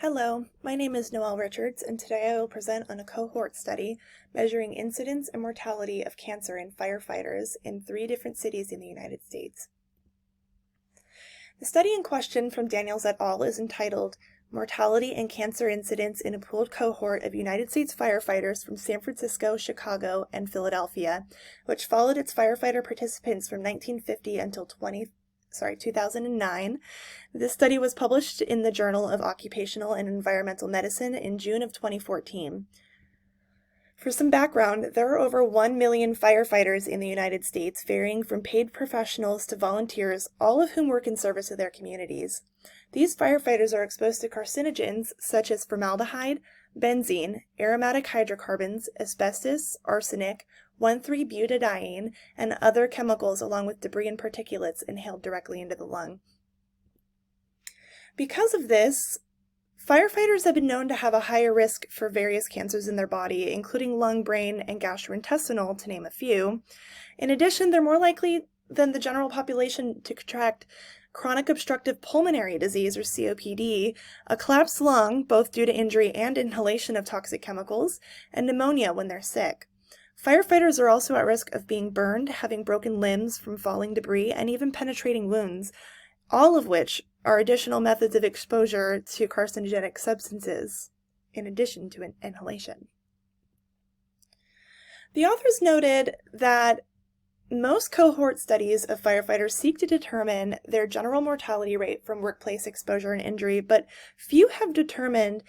Hello, my name is Noelle Richards, and today I will present on a cohort study measuring incidence and mortality of cancer in firefighters in 3 different cities in the United States. The study in question from Daniels et al. Is entitled Mortality and Cancer Incidence in a Pooled Cohort of United States Firefighters from San Francisco, Chicago, and Philadelphia, which followed its firefighter participants from 1950 until 2009. This study was published in the Journal of Occupational and Environmental Medicine in June of 2014. For some background, there are over 1 million firefighters in the United States, varying from paid professionals to volunteers, all of whom work in service of their communities. These firefighters are exposed to carcinogens such as formaldehyde, benzene, aromatic hydrocarbons, asbestos, arsenic, 1,3-butadiene, and other chemicals, along with debris and particulates inhaled directly into the lung. Because of this, firefighters have been known to have a higher risk for various cancers in their body, including lung, brain, and gastrointestinal, to name a few. In addition, they're more likely than the general population to contract chronic obstructive pulmonary disease, or COPD, a collapsed lung, both due to injury and inhalation of toxic chemicals, and pneumonia when they're sick. Firefighters are also at risk of being burned, having broken limbs from falling debris, and even penetrating wounds, all of which are additional methods of exposure to carcinogenic substances, in addition to inhalation. The authors noted that most cohort studies of firefighters seek to determine their general mortality rate from workplace exposure and injury, but few have determined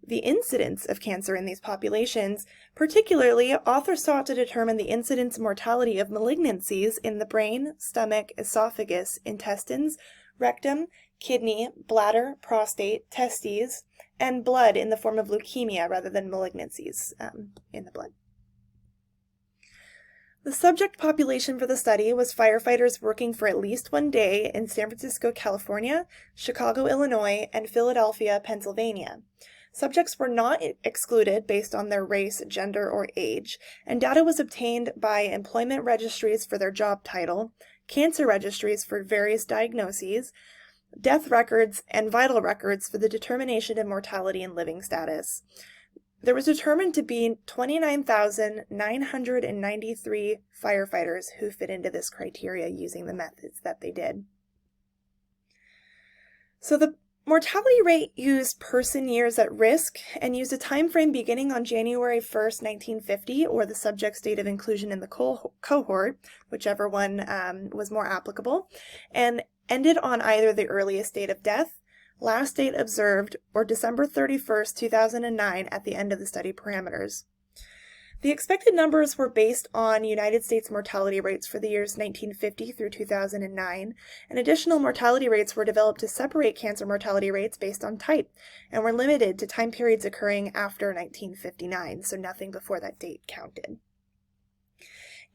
the incidence of cancer in these populations. Particularly, authors sought to determine the incidence and mortality of malignancies in the brain, stomach, esophagus, intestines, rectum, kidney, bladder, prostate, testes, and blood in the form of leukemia rather than malignancies in the blood. The subject population for the study was firefighters working for at least 1 day in San Francisco, California, Chicago, Illinois, and Philadelphia, Pennsylvania. Subjects were not excluded based on their race, gender, or age, and data was obtained by employment registries for their job title, cancer registries for various diagnoses, death records, and vital records for the determination of mortality and living status. There was determined to be 29,993 firefighters who fit into this criteria using the methods that they did. So the mortality rate used person years at risk and used a time frame beginning on January 1st, 1950, or the subject's date of inclusion in the cohort, whichever one was more applicable, and ended on either the earliest date of death, last date observed, or December 31st, 2009 at the end of the study parameters. The expected numbers were based on United States mortality rates for the years 1950 through 2009, and additional mortality rates were developed to separate cancer mortality rates based on type, and were limited to time periods occurring after 1959, so nothing before that date counted.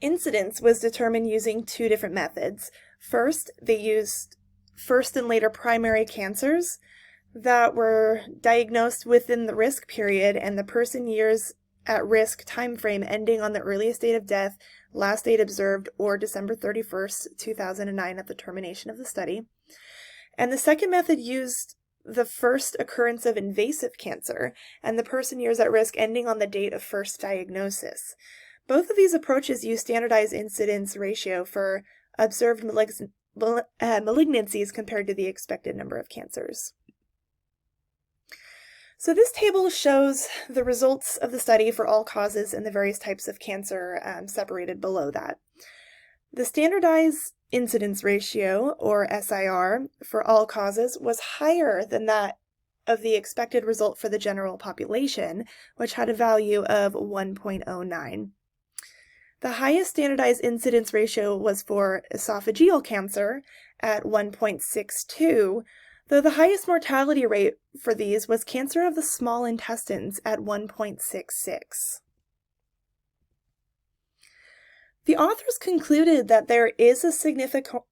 Incidence was determined using 2 different methods. First, they used first and later primary cancers that were diagnosed within the risk period and the person years at risk time frame ending on the earliest date of death, last date observed, or December 31st, 2009 at the termination of the study. And the second method used the first occurrence of invasive cancer and the person years at risk ending on the date of first diagnosis. Both of these approaches use standardized incidence ratio for observed malignancies compared to the expected number of cancers. So this table shows the results of the study for all causes and the various types of cancer separated below that. The standardized incidence ratio, or SIR, for all causes was higher than that of the expected result for the general population, which had a value of 1.09. The highest standardized incidence ratio was for esophageal cancer at 1.62, though the highest mortality rate for these was cancer of the small intestines at 1.66. The authors concluded that there is a significant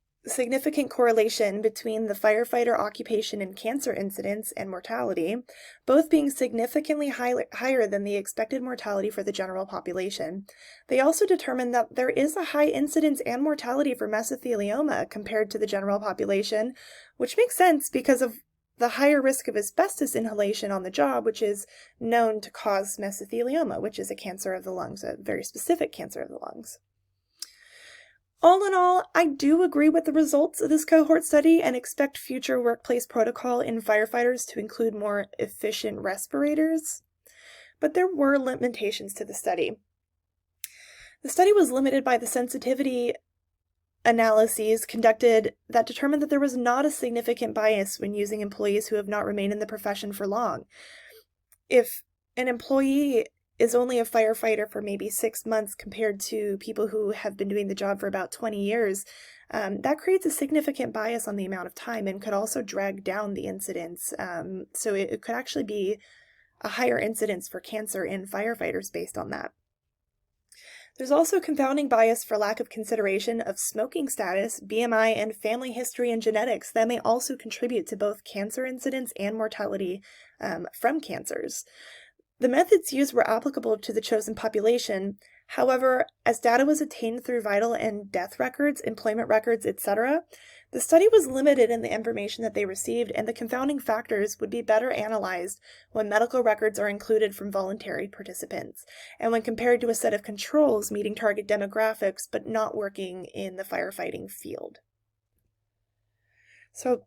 correlation between the firefighter occupation and cancer incidence and mortality, both being significantly higher than the expected mortality for the general population. They also determined that there is a high incidence and mortality for mesothelioma compared to the general population, which makes sense because of the higher risk of asbestos inhalation on the job, which is known to cause mesothelioma, which is a cancer of the lungs, a very specific cancer of the lungs. All in all, I do agree with the results of this cohort study and expect future workplace protocol in firefighters to include more efficient respirators, but there were limitations to the study. The study was limited by the sensitivity analyses conducted that determined that there was not a significant bias when using employees who have not remained in the profession for long. If an employee is only a firefighter for maybe 6 months compared to people who have been doing the job for about 20 years, that creates a significant bias on the amount of time and could also drag down the incidence. So it could actually be a higher incidence for cancer in firefighters based on that. There's also confounding bias for lack of consideration of smoking status, BMI, and family history and genetics that may also contribute to both cancer incidence and mortality from cancers. The methods used were applicable to the chosen population. However, as data was obtained through vital and death records, employment records, etc., the study was limited in the information that they received, and the confounding factors would be better analyzed when medical records are included from voluntary participants, and when compared to a set of controls meeting target demographics but not working in the firefighting field. So,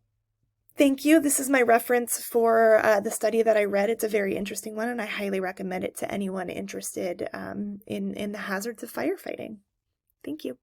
thank you. This is my reference for the study that I read. It's a very interesting one, and I highly recommend it to anyone interested in the hazards of firefighting. Thank you.